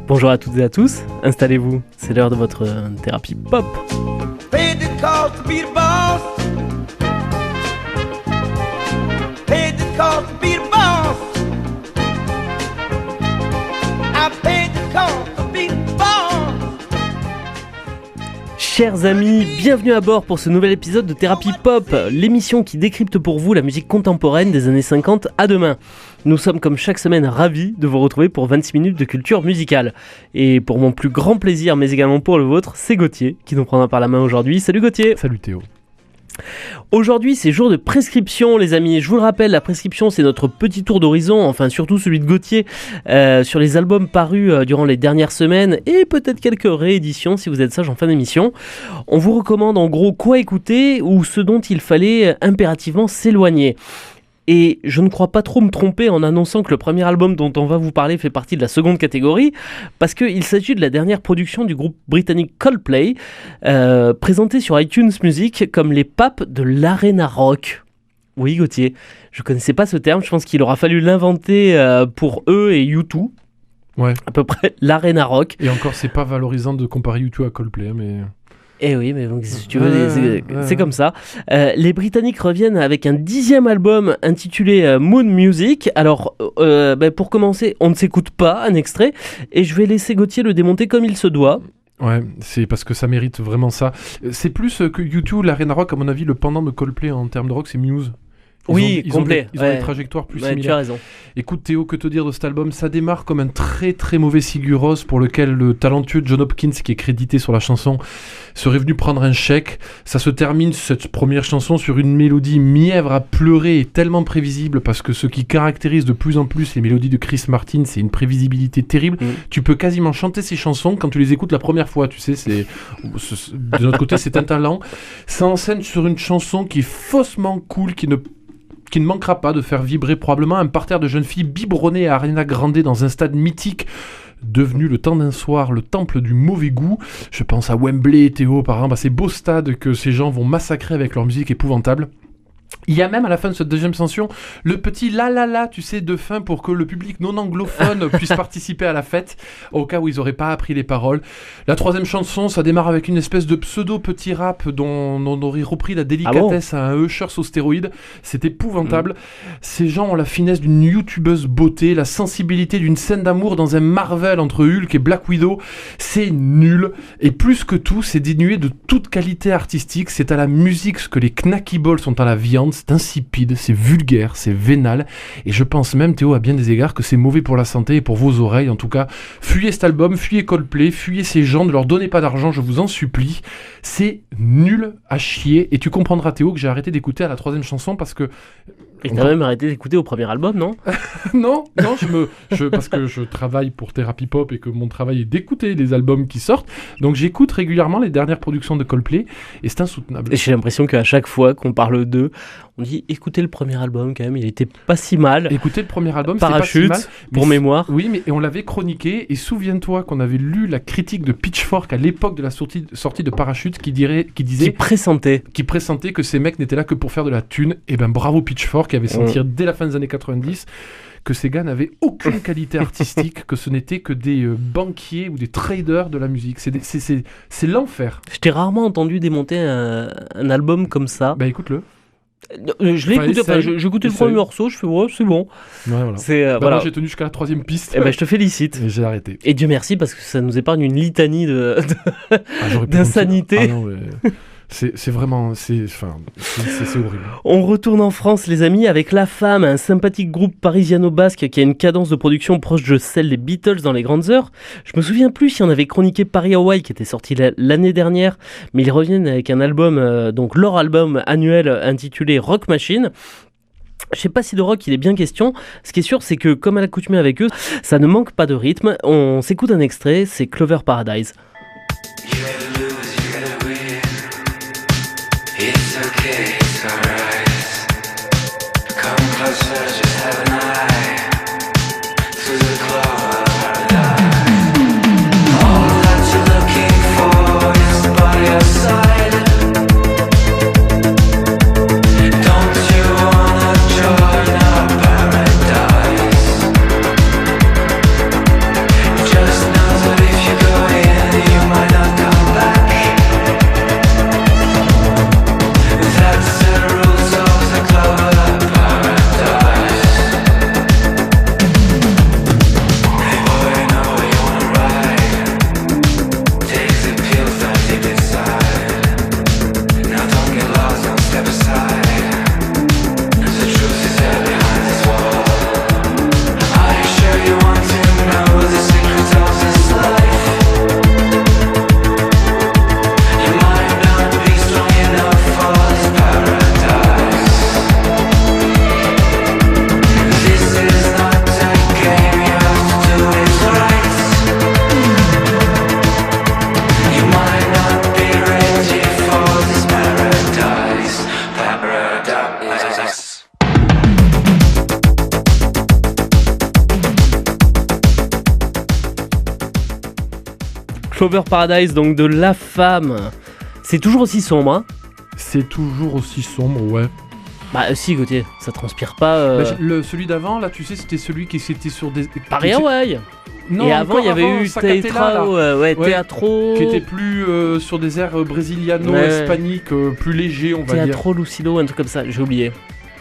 Bonjour à toutes et à tous, installez-vous, c'est l'heure de votre thérapie pop. Paid the cost to be the boss. Paid the cost to be the boss. I paid the cost to be the boss. Chers amis, bienvenue à bord pour ce nouvel épisode de Thérapie Pop, l'émission qui décrypte pour vous la musique contemporaine des années 50 à demain. Nous sommes comme chaque semaine ravis de vous retrouver pour 26 minutes de culture musicale. Et pour mon plus grand plaisir, mais également pour le vôtre, c'est Gauthier qui nous prendra par la main aujourd'hui. Salut Gauthier. Salut Théo. Aujourd'hui, c'est jour de prescription, les amis. Je vous le rappelle, la prescription, c'est notre petit tour d'horizon, enfin surtout celui de Gauthier, sur les albums parus durant les dernières semaines et peut-être quelques rééditions si vous êtes sage en fin d'émission. On vous recommande en gros quoi écouter ou ce dont il fallait impérativement s'éloigner. Et je ne crois pas trop me tromper en annonçant que le premier album dont on va vous parler fait partie de la seconde catégorie, parce qu'il s'agit de la dernière production du groupe britannique Coldplay, présenté sur iTunes Music comme les papes de l'arena rock. Oui Gauthier, je connaissais pas ce terme, je pense qu'il aura fallu l'inventer pour eux et U2. Ouais. À peu près l'arena rock. Et encore, c'est pas valorisant de comparer U2 à Coldplay, mais... Eh oui, mais donc, si tu veux, c'est comme ça. Les Britanniques reviennent avec un 10e album intitulé Moon Music. Alors, pour commencer, on ne s'écoute pas un extrait et je vais laisser Gauthier le démonter comme il se doit. Ouais, c'est parce que ça mérite vraiment ça. C'est plus que U2, l'Arena Rock, à mon avis, le pendant de Coldplay en termes de rock, c'est Muse. Ils ont des trajectoires plus similaires. Tu as raison. Écoute Théo, que te dire de cet album ? Ça démarre comme un très très mauvais Sigur Rós pour lequel le talentueux John Hopkins, qui est crédité sur la chanson, serait venu prendre un chèque. Ça se termine, cette première chanson, sur une mélodie mièvre à pleurer et tellement prévisible, parce que ce qui caractérise de plus en plus les mélodies de Chris Martin, c'est une prévisibilité terrible. Tu peux quasiment chanter ces chansons quand tu les écoutes la première fois, tu sais, de notre côté c'est un talent. Ça enseigne sur une chanson qui est faussement cool, qui ne manquera pas de faire vibrer probablement un parterre de jeunes filles biberonnées à Arena Grande dans un stade mythique devenu le temps d'un soir le temple du mauvais goût. Je pense à Wembley, Théo, par exemple, à ces beaux stades que ces gens vont massacrer avec leur musique épouvantable. Il y a même à la fin de cette deuxième chanson le petit la, tu sais, de fin pour que le public non anglophone puisse participer à la fête, au cas où ils n'auraient pas appris les paroles. La troisième chanson, ça démarre avec une espèce de pseudo petit rap dont on aurait repris la délicatesse à un Usher sous stéroïdes. C'est épouvantable. Ces gens ont la finesse d'une youtubeuse beauté, la sensibilité d'une scène d'amour dans un Marvel entre Hulk et Black Widow. C'est nul. Et plus que tout, c'est dénué de toute qualité artistique. C'est à la musique ce que les Knacky Balls sont à la viande. C'est insipide, c'est vulgaire, c'est vénal, et je pense même, Théo, à bien des égards, que c'est mauvais pour la santé et pour vos oreilles. En tout cas, fuyez cet album, fuyez Coldplay, fuyez ces gens, ne leur donnez pas d'argent, je vous en supplie. C'est nul à chier, et tu comprendras, Théo, que j'ai arrêté d'écouter à la troisième chanson parce que... Et t'as même arrêté d'écouter au premier album, non ? Non, parce que je travaille pour Thérapie Pop et que mon travail est d'écouter les albums qui sortent, donc j'écoute régulièrement les dernières productions de Coldplay, et c'est insoutenable. Et j'ai l'impression qu'à chaque fois qu'on parle d'eux, on dit écoutez le premier album quand même, il était pas si mal. Écoutez le premier album, Parachute, c'était pas si mal. Pour mémoire. Oui, mais on l'avait chroniqué, et souviens-toi qu'on avait lu la critique de Pitchfork à l'époque de la sortie de Parachute qui pressentait que ces mecs n'étaient là que pour faire de la thune. Et ben bravo Pitchfork, qui avait senti dès la fin des années 90 que ces gars n'avaient aucune qualité artistique, que ce n'étaient que des banquiers ou des traders de la musique. C'est l'enfer. Je t'ai rarement entendu démonter un album comme ça. Bah écoute-le. Je l'ai écouté, j'écoutais le premier morceau, je fais ouais, c'est bon. Ouais, voilà. Voilà. Moi j'ai tenu jusqu'à la troisième piste. Et ben je te félicite. Et j'ai arrêté. Et Dieu merci, parce que ça nous épargne une litanie d'insanité. Ah non, mais... C'est vraiment... C'est horrible. On retourne en France, les amis, avec La Femme, un sympathique groupe parisiano-basque qui a une cadence de production proche de celle des Beatles dans les grandes heures. Je me souviens plus si on avait chroniqué Paris-Hawaii, qui était sorti l'année dernière, mais ils reviennent avec un album, donc leur album annuel intitulé Rock Machine. Je sais pas si de rock il est bien question. Ce qui est sûr, c'est que comme à l'accoutumée avec eux, ça ne manque pas de rythme. On s'écoute un extrait, c'est Clover Paradise. Just know Clover Paradise, donc de La Femme. C'est toujours aussi sombre, hein? C'est toujours aussi sombre, ouais. Bah si Gauthier, ça transpire pas... Celui d'avant, là, tu sais, c'était celui qui était sur des... Paris Hawaï. Non, et avant, il y avait eu Teatro, Teatro... qui était plus sur des airs brésiliano-hispaniques, plus légers, on va dire. Teatro Lucido, un truc comme ça, j'ai oublié.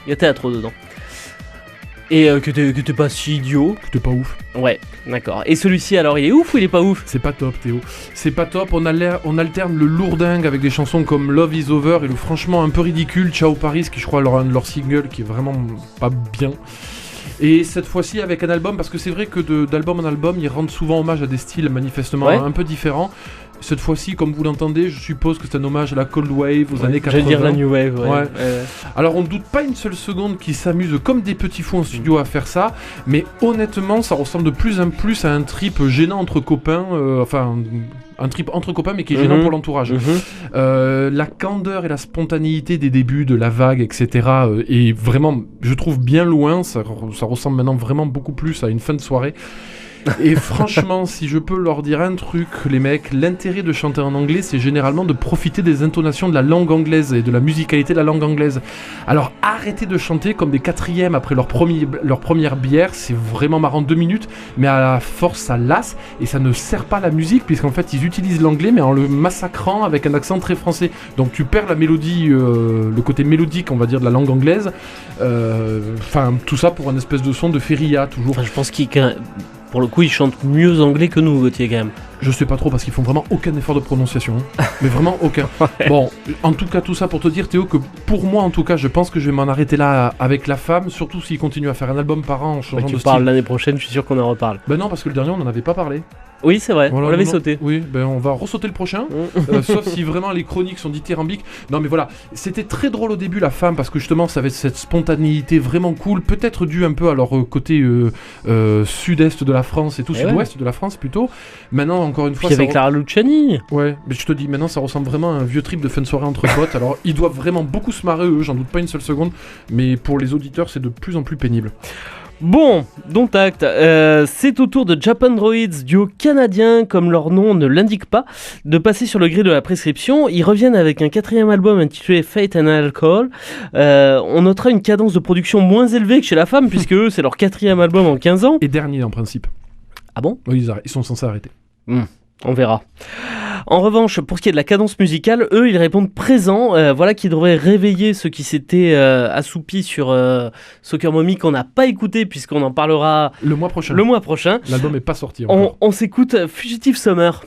Il y a Teatro dedans. Et que t'es pas si idiot. Que t'es pas ouf. Ouais, d'accord. Et celui-ci, alors, il est ouf ou il est pas ouf? C'est pas top, Théo. C'est pas top. On alterne le lourdingue avec des chansons comme Love Is Over et le franchement un peu ridicule Ciao Paris, qui je crois est un de leurs singles qui est vraiment pas bien. Et cette fois-ci avec un album, parce que c'est vrai que d'album en album, ils rendent souvent hommage à des styles manifestement un peu différents. Cette fois-ci, comme vous l'entendez, je suppose que c'est un hommage à la Cold Wave, aux années 80. J'allais dire la New Wave, ouais. Alors on ne doute pas une seule seconde qu'ils s'amusent comme des petits fous en studio à faire ça, mais honnêtement, ça ressemble de plus en plus à un trip gênant entre copains, un trip entre copains mais qui est gênant pour l'entourage. La candeur et la spontanéité des débuts de la vague, etc. est vraiment, je trouve, bien loin. Ça ressemble maintenant vraiment beaucoup plus à une fin de soirée. Et franchement, si je peux leur dire un truc, les mecs, l'intérêt de chanter en anglais, c'est généralement de profiter des intonations de la langue anglaise et de la musicalité de la langue anglaise. Alors arrêtez de chanter comme des quatrièmes après leur première bière, c'est vraiment marrant 2 minutes, mais à la force ça lasse et ça ne sert pas la musique, puisqu'en fait ils utilisent l'anglais mais en le massacrant avec un accent très français. Donc tu perds la mélodie, le côté mélodique, on va dire, de la langue anglaise. Tout ça pour un espèce de son de feria toujours. Enfin, je pense pour le coup, ils chantent mieux anglais que nous, Gauthier, quand même. Je sais pas trop, parce qu'ils font vraiment aucun effort de prononciation. Mais vraiment aucun. Bon, en tout cas, tout ça pour te dire, Théo, que pour moi, en tout cas, je pense que je vais m'en arrêter là avec La Femme, surtout s'ils continuent à faire un album par an en changeant de style. Tu parles l'année prochaine, je suis sûr qu'on en reparle. Ben non, parce que le dernier, on n'en avait pas parlé. Oui, c'est vrai, voilà, on l'avait sauté. Oui, ben on va ressauter le prochain, sauf si vraiment les chroniques sont dithyrambiques. Non mais voilà, c'était très drôle au début La Femme, parce que justement ça avait cette spontanéité vraiment cool, peut-être dû un peu à leur côté sud-est de la France et tout, sud-ouest de la France plutôt. Maintenant encore une fois... Puis avec Clara Luciani. Ouais, mais je te dis, maintenant ça ressemble vraiment à un vieux trip de fin de soirée entre potes. Alors ils doivent vraiment beaucoup se marrer eux, j'en doute pas une seule seconde, mais pour les auditeurs c'est de plus en plus pénible. Bon, dont acte, c'est au tour de Japandroids, duo canadien, comme leur nom ne l'indique pas, de passer sur le gré de la prescription. Ils reviennent avec un 4e album intitulé Fate and Alcohol. On notera une cadence de production moins élevée que chez La Femme, puisque eux, c'est leur 4e album en 15 ans. Et dernier en principe. Ah bon ? Oui, ils sont censés arrêter. On verra. En revanche, pour ce qui est de la cadence musicale, eux, ils répondent présents. Voilà qui devrait réveiller ceux qui s'étaient assoupis sur Soccer Mommy qu'on n'a pas écouté, puisqu'on en parlera le mois prochain. L'album n'est pas sorti encore. On s'écoute Fugitive Summer.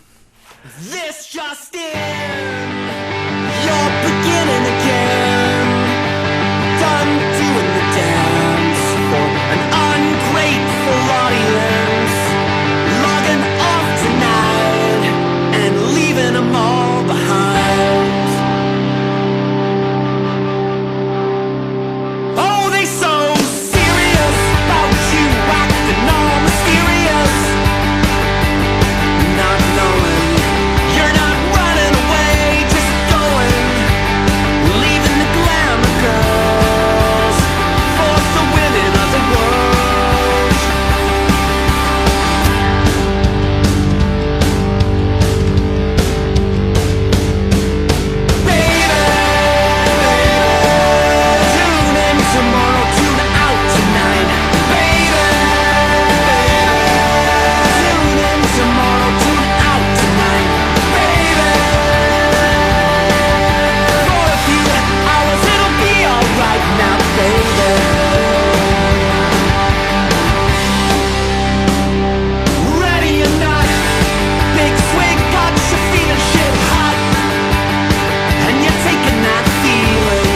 This just in, you're beginning again, done doing the dance for an ungrateful audience, logging off tonight and leaving them all behind. Oh, they so serious about you acting all mysterious, not knowing you're not running away, just going, leaving the glamour girls for the women of the world. Baby, tune in tomorrow, tune out tonight. Baby, tune in tomorrow, tune out tonight. Baby, for a few hours it'll be alright now, baby. Ready or not, big swig got you feeling shit hot, and you're taking that feeling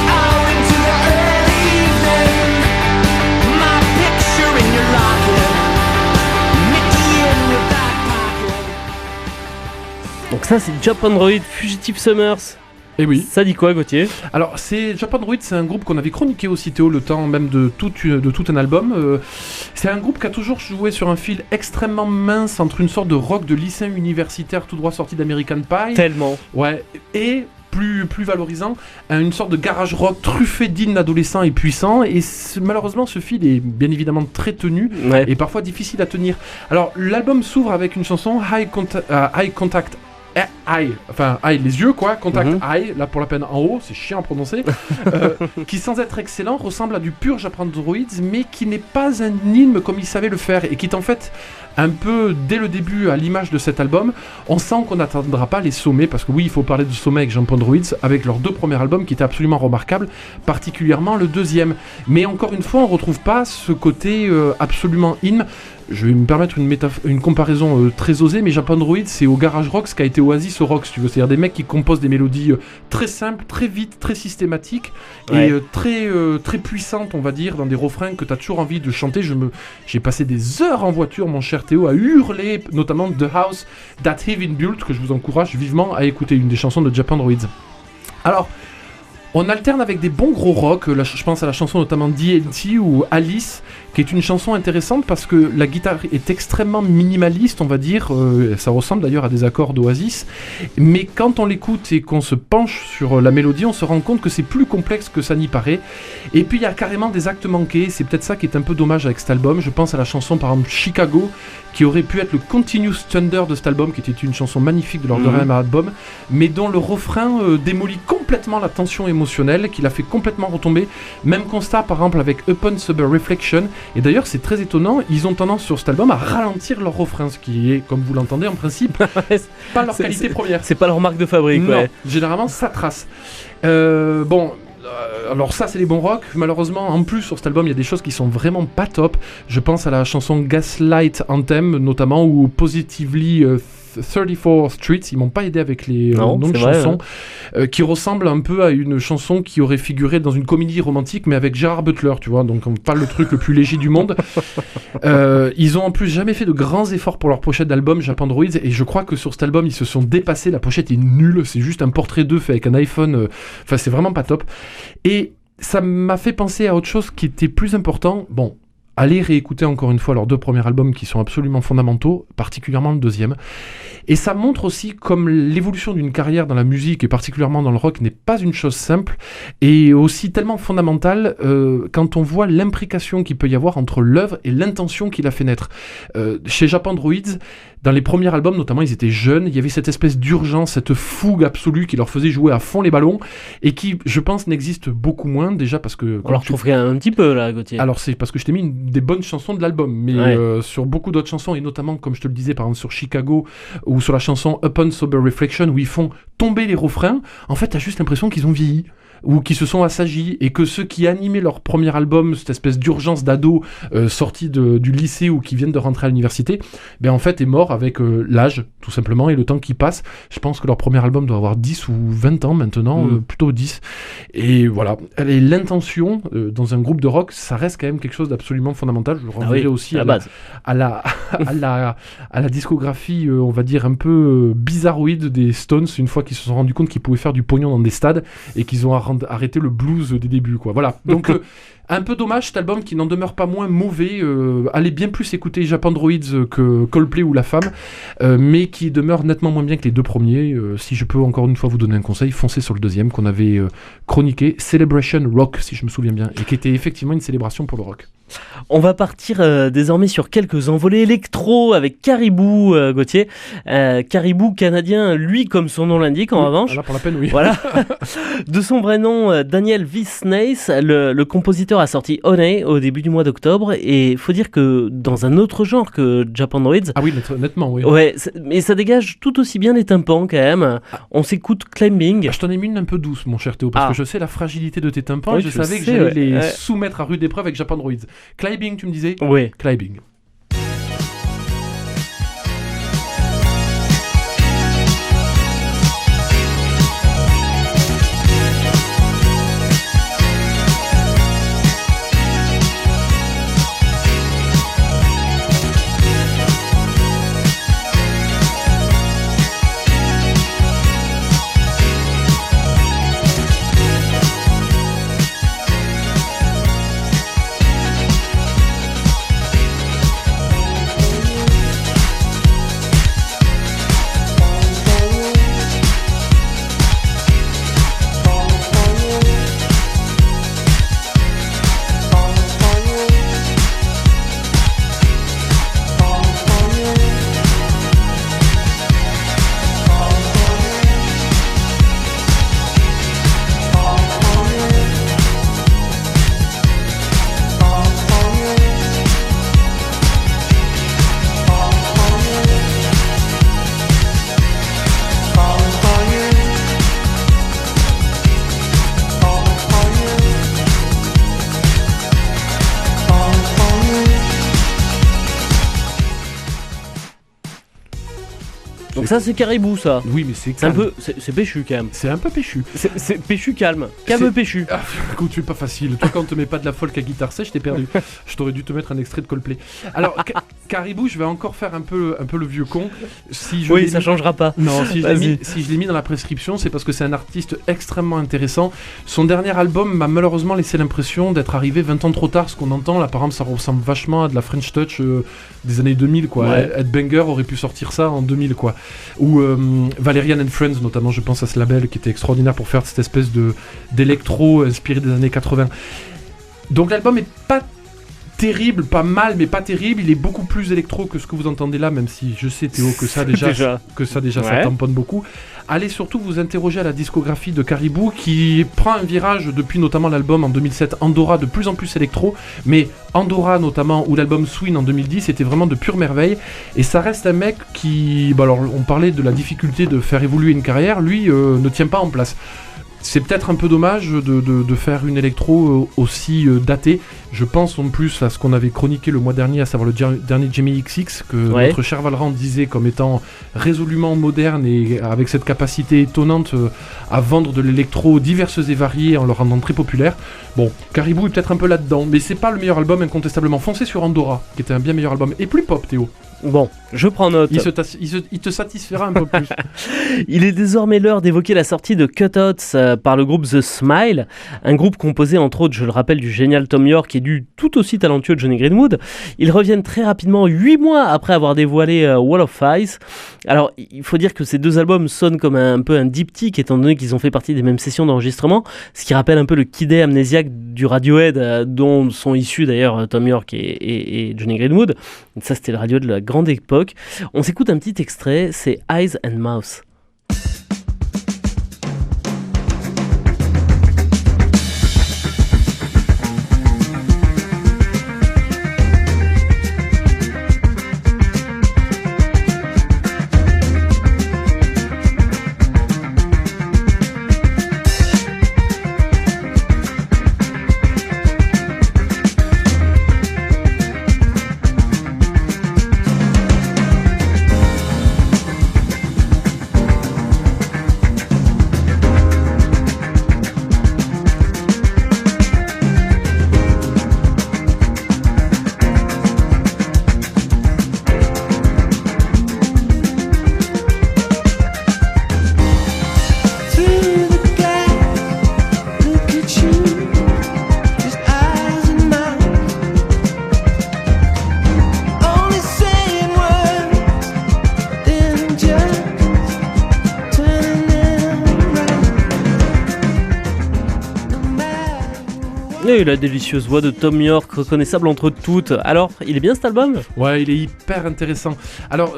out into the early evening. My picture in your locket, Mickey in your back pocket. Donc ça, c'est Japandroid, Fugitive Summers. Et oui. Ça dit quoi, Gauthier ? Alors, Japandroid, c'est un groupe qu'on avait chroniqué aussi, Théo, le temps même de tout un album. C'est un groupe qui a toujours joué sur un fil extrêmement mince entre une sorte de rock de lycéen universitaire tout droit sorti d'American Pie. Tellement. Ouais, et plus valorisant, à une sorte de garage rock truffé d'hymnes adolescents et puissants. Et malheureusement, ce fil est bien évidemment très tenu et parfois difficile à tenir. Alors, l'album s'ouvre avec une chanson High Contact Eye, enfin eye, les yeux quoi, contact eye, là pour la peine en haut, c'est chiant à prononcer, qui sans être excellent ressemble à du pur Japandroids, mais qui n'est pas un hymne comme il savait le faire, et qui est en fait un peu, dès le début, à l'image de cet album, on sent qu'on n'atteindra pas les sommets, parce que oui, il faut parler de sommets avec Japandroids, avec leurs 2 premiers albums qui étaient absolument remarquables, particulièrement le deuxième. Mais encore une fois, on retrouve pas ce côté absolument hymne. Je vais me permettre une comparaison très osée, mais Japandroids, c'est au garage rock ce qu'a été Oasis au rock, si tu veux. C'est-à-dire des mecs qui composent des mélodies très simples, très vite, très systématiques, et très puissantes, on va dire, dans des refrains que tu as toujours envie de chanter. J'ai passé des heures en voiture, mon cher Théo, à hurler, notamment The House That Heaven Built, que je vous encourage vivement à écouter, une des chansons de Japandroids. Alors, on alterne avec des bons gros rock, je pense à la chanson notamment DLT ou Alice, qui est une chanson intéressante parce que la guitare est extrêmement minimaliste, on va dire, ça ressemble d'ailleurs à des accords d'Oasis, mais quand on l'écoute et qu'on se penche sur la mélodie, on se rend compte que c'est plus complexe que ça n'y paraît. Et puis il y a carrément des actes manqués, c'est peut-être ça qui est un peu dommage avec cet album. Je pense à la chanson par exemple Chicago, qui aurait pu être le Continuous Thunder de cet album, qui était une chanson magnifique de leur deuxième album, mais dont le refrain démolit complètement la tension émotionnelle, qui l'a fait complètement retomber. Même constat par exemple avec Upon Sober Reflection, et d'ailleurs c'est très étonnant, ils ont tendance sur cet album à ralentir leur refrain, ce qui est, comme vous l'entendez en principe, pas leur qualité première. C'est pas leur marque de fabrique. Non, généralement ça trace. Alors ça c'est les bons rock, malheureusement en plus sur cet album il y a des choses qui sont vraiment pas top. Je pense à la chanson Gaslight Anthem notamment, ou Positively 34th Street, ils m'ont pas aidé avec les noms de chansons, qui ressemble un peu à une chanson qui aurait figuré dans une comédie romantique mais avec Gérard Butler, tu vois, donc pas le truc le plus léger du monde. Ils ont en plus jamais fait de grands efforts pour leur pochette d'album Japandroids, et je crois que sur cet album ils se sont dépassés, la pochette est nulle, c'est juste un portrait d'eux fait avec un iPhone, enfin c'est vraiment pas top, et ça m'a fait penser à autre chose qui était plus important. Bon, allez réécouter encore une fois leurs 2 premiers albums qui sont absolument fondamentaux, particulièrement le deuxième. Et ça montre aussi comme l'évolution d'une carrière dans la musique, et particulièrement dans le rock, n'est pas une chose simple, et aussi tellement fondamentale quand on voit l'imprécation qu'il peut y avoir entre l'œuvre et l'intention qu'il a fait naître. Chez Japandroids, dans les premiers albums notamment, ils étaient jeunes, il y avait cette espèce d'urgence, cette fougue absolue qui leur faisait jouer à fond les ballons, et qui, je pense, n'existe beaucoup moins, déjà parce que... On leur trouverait un petit peu là, Gauthier. Alors c'est parce que je t'ai mis des bonnes chansons de l'album, mais sur beaucoup d'autres chansons, et notamment, comme je te le disais, par exemple sur Chicago, ou sur la chanson Upon Sober Reflection, où ils font tomber les refrains, en fait t'as juste l'impression qu'ils ont vieilli, ou qui se sont assagis, et que ceux qui animaient leur premier album, cette espèce d'urgence d'ado sortis du lycée ou qui viennent de rentrer à l'université, ben en fait est mort avec l'âge tout simplement, et le temps qui passe. Je pense que leur premier album doit avoir 10 ou 20 ans maintenant, plutôt 10, et voilà. Et l'intention dans un groupe de rock, ça reste quand même quelque chose d'absolument fondamental. Je renverrai aussi à la discographie on va dire un peu bizarroïde des Stones, une fois qu'ils se sont rendus compte qu'ils pouvaient faire du pognon dans des stades, et qu'ils ont arrêter le blues des débuts, quoi. Voilà. Donc un peu dommage cet album, qui n'en demeure pas moins mauvais. Allez bien plus écouter Japandroids que Coldplay ou La Femme, mais qui demeure nettement moins bien que les 2 premiers. Si je peux encore une fois vous donner un conseil, foncez sur le deuxième qu'on avait chroniqué, Celebration Rock, si je me souviens bien, et qui était effectivement une célébration pour le rock. On va partir désormais sur quelques envolées électro avec Caribou, Gauthier. Caribou canadien, lui, comme son nom l'indique, en revanche. Là, pour la peine, oui. Voilà. De son vrai nom, Daniel V. Snaith, le compositeur a sorti Honey au début du mois d'octobre, et il faut dire que dans un autre genre que Japandroids. Ah oui, nettement, oui. Ouais, mais ça dégage tout aussi bien les tympans quand même. On s'écoute Climbing. Je t'en ai mis une un peu douce, mon cher Théo, parce que je sais la fragilité de tes tympans, oui, et je savais que j'allais les soumettre à rude épreuve avec Japandroids. Climbing, tu me disais ? Oui. Climbing. Donc ça c'est Caribou ça. Oui, mais c'est C'est un calme. peu, c'est péchu quand même. C'est un peu péchu. C'est péchu calme. Calme C'est- péchu. Ah, écoute, tu es pas facile. Toi, quand on te met pas de la folk à guitare sèche, t'es perdu. Je t'aurais dû te mettre un extrait de Coldplay. Alors, Caribou, je vais encore faire un peu le vieux con. Si je Oui, l'ai ça mis- changera pas. Non, si je l'ai Vas-y. mis dans la prescription, c'est parce que c'est un artiste extrêmement intéressant. Son dernier album m'a malheureusement laissé l'impression d'être arrivé 20 ans trop tard. Ce qu'on entend, là, par exemple, ça ressemble vachement à de la French Touch des années 2000, quoi. Ouais. Ed Banger aurait pu sortir ça en 2000, quoi. Ou Valerian and Friends, notamment, je pense à ce label qui était extraordinaire pour faire cette espèce d'électro inspiré des années 80. Donc l'album est pas terrible, pas mal, mais pas terrible. Il est beaucoup plus électro que ce que vous entendez là, même si je sais, Théo, que ça déjà, ça Ouais. tamponne beaucoup. Allez surtout vous interroger à la discographie de Caribou, qui prend un virage depuis notamment l'album en 2007, Andorra, de plus en plus électro, mais Andorra notamment, ou l'album Swing en 2010, c'était vraiment de pure merveille. Et ça reste un mec qui... Bah alors, on parlait de la difficulté de faire évoluer une carrière, lui ne tient pas en place. C'est peut-être un peu dommage de faire une électro aussi datée. Je pense en plus à ce qu'on avait chroniqué le mois dernier, à savoir le dernier Jamie XX, que Ouais. notre cher Valran disait comme étant résolument moderne et avec cette capacité étonnante à vendre de l'électro diverses et variées en le rendant très populaire. Bon, Caribou est peut-être un peu là-dedans, mais c'est pas le meilleur album incontestablement. Foncez sur Andorra, qui était un bien meilleur album, et plus pop, Théo. Bon, je prends note. Il te satisfera un peu plus. Il est désormais l'heure d'évoquer la sortie de Cutouts par le groupe The Smile, un groupe composé entre autres, je le rappelle, du génial Tom York et du tout aussi talentueux Johnny Greenwood. Ils reviennent très rapidement, 8 mois après avoir dévoilé Wall of Ice. Alors, il faut dire que ces deux albums sonnent comme un peu un diptyque, étant donné qu'ils ont fait partie des mêmes sessions d'enregistrement, ce qui rappelle un peu le Kid A amnésiaque du Radiohead, dont sont issus d'ailleurs Tom York et Johnny Greenwood. Donc ça, c'était le Radiohead de la grande époque. On s'écoute un petit extrait, c'est Eyes and Mouth. Through the glass, look at you, just eyes and mouth. Only saying words, then just turning them around. No matter Et la délicieuse voix de Tom York, reconnaissable entre toutes. Alors, il est bien cet album ? Ouais, il est hyper intéressant. Alors,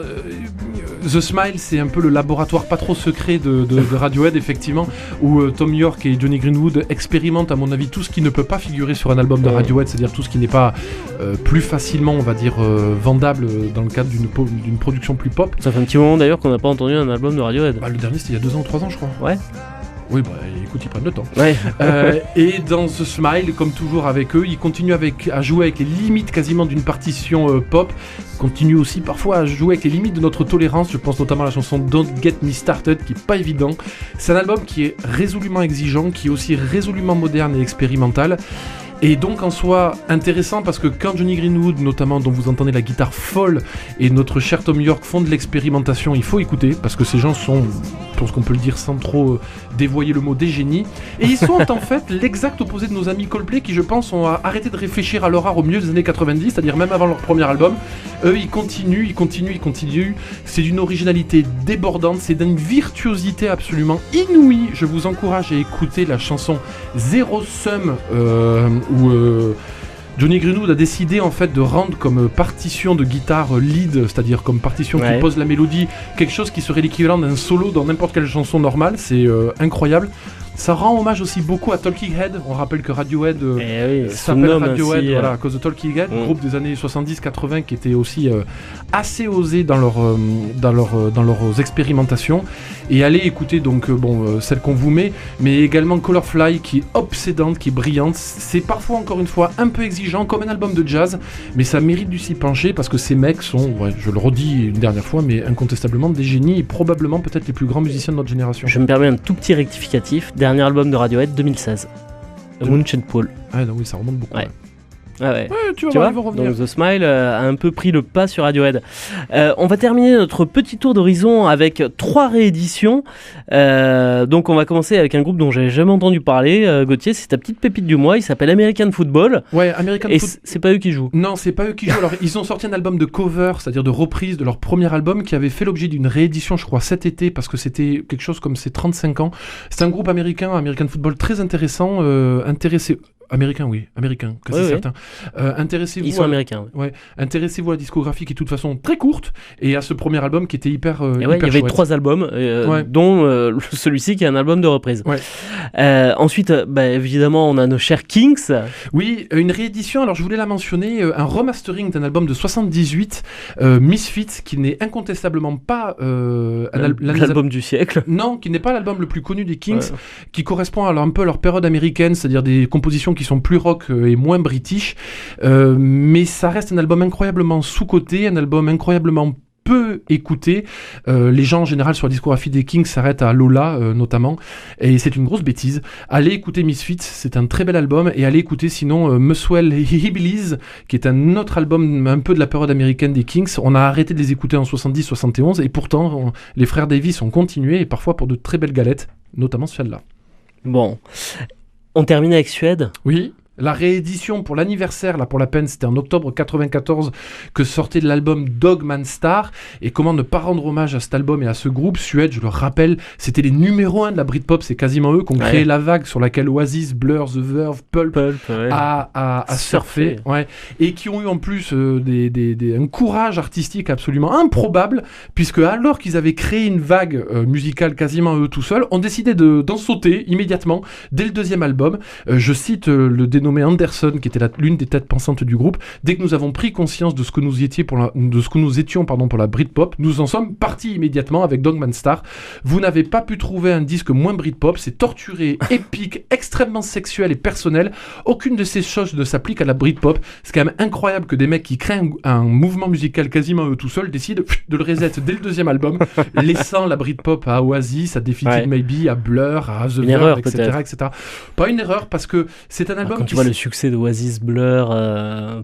The Smile, c'est un peu le laboratoire pas trop secret de Radiohead, effectivement, où Tom York et Johnny Greenwood expérimentent, à mon avis, tout ce qui ne peut pas figurer sur un album de Radiohead, c'est-à-dire tout ce qui n'est pas plus facilement, on va dire, vendable dans le cadre d'une production plus pop. Ça fait un petit moment d'ailleurs qu'on n'a pas entendu un album de Radiohead. Bah, le dernier, c'était il y a 2 ans ou 3 ans, je crois. Ouais. Oui, bah écoute, ils prennent le temps. Ouais. Et dans The Smile, comme toujours avec eux, ils continuent à jouer avec les limites quasiment d'une partition pop, continuent aussi parfois à jouer avec les limites de notre tolérance. Je pense notamment à la chanson Don't Get Me Started, qui est pas évident. C'est un album qui est résolument exigeant, qui est aussi résolument moderne et expérimental. Et donc en soi intéressant parce que quand Johnny Greenwood notamment, dont vous entendez la guitare folle, et notre cher Tom York font de l'expérimentation, il faut écouter parce que ces gens sont, pour ce qu'on peut le dire sans trop dévoyer le mot, des génies. Et ils sont en fait l'exact opposé de nos amis Coldplay qui je pense ont arrêté de réfléchir à leur art au milieu des années 90, c'est-à-dire même avant leur premier album. Eux ils continuent. C'est d'une originalité débordante, c'est d'une virtuosité absolument inouïe. Je vous encourage à écouter la chanson Zero Sum où Johnny Greenwood a décidé en fait de rendre comme partition de guitare lead, c'est-à-dire comme partition qui pose la mélodie, quelque chose qui serait l'équivalent d'un solo dans n'importe quelle chanson normale. C'est incroyable. Ça rend hommage aussi beaucoup à Talking Head. On rappelle que Radiohead oui, s'appelle Radiohead ainsi, voilà, à cause de Talking Head, groupe des années 70-80 qui était aussi assez osé dans leurs expérimentations. Et allez écouter donc celle qu'on vous met, mais également Colorfly qui est obsédante, qui est brillante. C'est parfois encore une fois un peu exigeant comme un album de jazz, mais ça mérite de s'y pencher parce que ces mecs sont, je le redis une dernière fois, mais incontestablement des génies et probablement peut-être les plus grands musiciens de notre génération. Je me permets un tout petit rectificatif. Dernier album de Radiohead 2016. Moonshine Pool. Ah non, oui, ça remonte beaucoup. Ouais. Ah ouais. Ouais, tu vas Tu voir, vois, ils vont revenir. donc The Smile a un peu pris le pas sur Radiohead. On va terminer notre petit tour d'horizon avec 3 rééditions. Donc on va commencer avec un groupe dont j'avais jamais entendu parler. Gauthier, c'est ta petite pépite du mois. Il s'appelle American Football. Ouais, American Et Football. c'est pas eux qui jouent. Non, c'est pas eux qui jouent. Alors, ils ont sorti un album de cover, c'est-à-dire de reprise de leur premier album qui avait fait l'objet d'une réédition, je crois, cet été, parce que c'était quelque chose comme ses 35 ans. C'est un groupe américain, American Football, très intéressant, américain, quasi Oui, oui. certain. Intéressez-vous Ils sont américains. Ouais, intéressez-vous à la discographie qui est de toute façon très courte et à ce premier album qui était hyper Et ouais, il y avait chouette. 3 albums, Ouais. dont celui-ci qui est un album de reprise. Ouais. Ensuite, évidemment, on a nos chers Kings. Oui, une réédition, alors je voulais la mentionner, un remastering d'un album de 78, Misfits, qui n'est incontestablement pas L'album du siècle. Non, qui n'est pas l'album le plus connu des Kings, Ouais. qui correspond à un peu à leur période américaine, c'est-à-dire des compositions qui sont plus rock et moins british, mais ça reste un album incroyablement sous-coté, un album incroyablement peu écouté. Les gens en général sur la discographie des Kings s'arrêtent à Lola notamment, et c'est une grosse bêtise. Allez écouter Misfits, c'est un très bel album, et allez écouter sinon Muswell Hillbillies, qui est un autre album un peu de la période américaine des Kings. On a arrêté de les écouter en 70-71, et pourtant les frères Davis ont continué, et parfois pour de très belles galettes, notamment celle-là. Bon. On termine avec Suède. Oui, la réédition pour l'anniversaire, là pour la peine, c'était en octobre 94 que sortait l'album Dogman Star. Et comment ne pas rendre hommage à cet album et à ce groupe Suède, je le rappelle, c'était les numéros 1 de la Britpop, c'est quasiment eux qui ont créé la vague sur laquelle Oasis, Blur, The Verve, Pulp a surfé. Ouais. Et qui ont eu en plus un courage artistique absolument improbable, puisque alors qu'ils avaient créé une vague musicale quasiment eux tout seuls, ont décidé d'en sauter immédiatement dès le deuxième album. Je cite le dénommé Anderson, qui était l'une des têtes pensantes du groupe. Dès que nous avons pris conscience de ce que nous étions pour la Britpop, nous en sommes partis immédiatement avec Dogman Star. Vous n'avez pas pu trouver un disque moins Britpop, c'est torturé, épique, extrêmement sexuel et personnel. Aucune de ces choses ne s'applique à la Britpop. C'est quand même incroyable que des mecs qui créent un mouvement musical quasiment eux tout seuls décident de le reset dès le deuxième album, laissant la Britpop à Oasis, à Defeated Maybe, à Blur, à The Verve, etc. Pas une erreur, parce que c'est un album quand tu vois le succès d'Oasis, Blur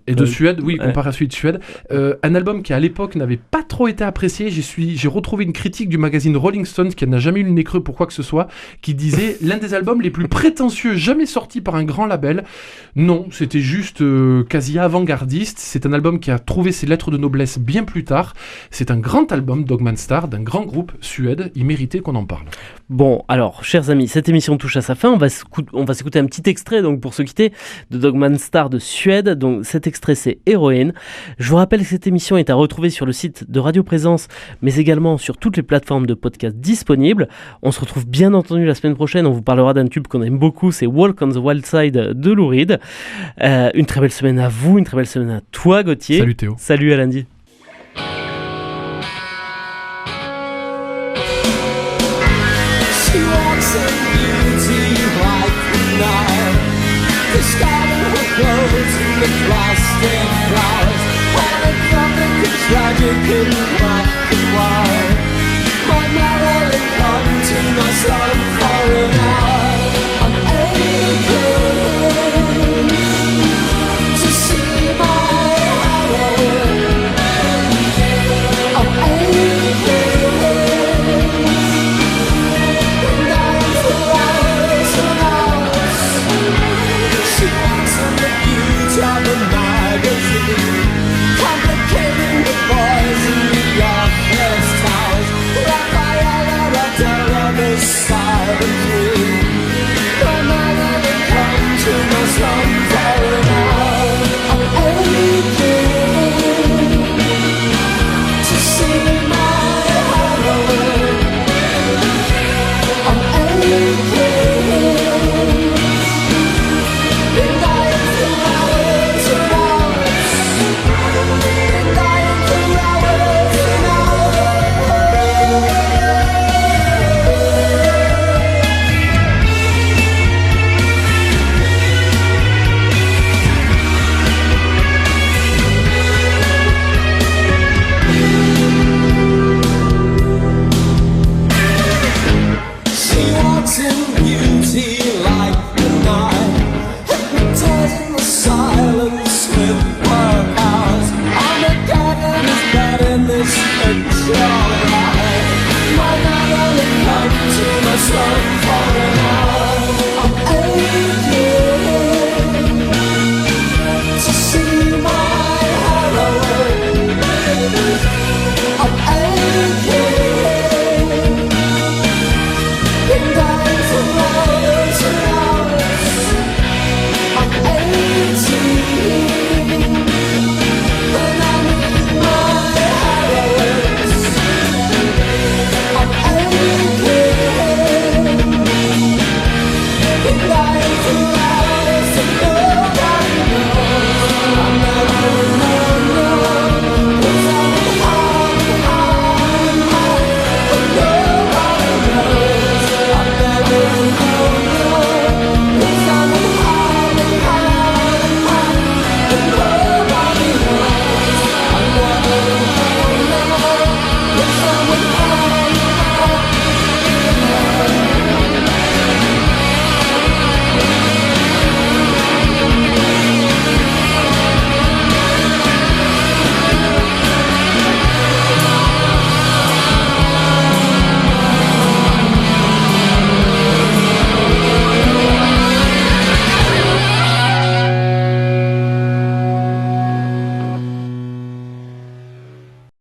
et de Suède, oui, comparé à celui de Suède, un album qui à l'époque n'avait pas trop été apprécié. J'ai retrouvé une critique du magazine Rolling Stone qui n'a jamais eu le nez creux pour quoi que ce soit, qui disait l'un des albums les plus prétentieux jamais sortis par un grand label. Non, c'était juste quasi avant-gardiste. C'est un album qui a trouvé ses lettres de noblesse bien plus tard. C'est un grand album, Dogman Star, d'un grand groupe Suède. Il méritait qu'on en parle. Bon, alors, chers amis, cette émission touche à sa fin. On va s'écouter un petit extrait, donc pour se quitter, de Dogman Star de Suède. Donc cet extrait, c'est Héroïne. Je vous rappelle que cette émission est à retrouver sur le site de Radio Présence, mais également sur toutes les plateformes de podcast disponibles. On se retrouve bien entendu la semaine prochaine. On vous parlera d'un tube qu'on aime beaucoup, c'est Walk on the Wild Side de Lou Reed. Une très belle semaine à vous, une très belle semaine à toi, Gauthier. Salut Théo. Salut à lundi. She walks in beauty like the night, discarding her clothes in the plastic flowers, and a comic and tragic in black and white. My melancholy must run for an hour. I'm aching to see my heroine. I'm aching. She walks in the beauty of a magazine, complicating the boys in the this a job.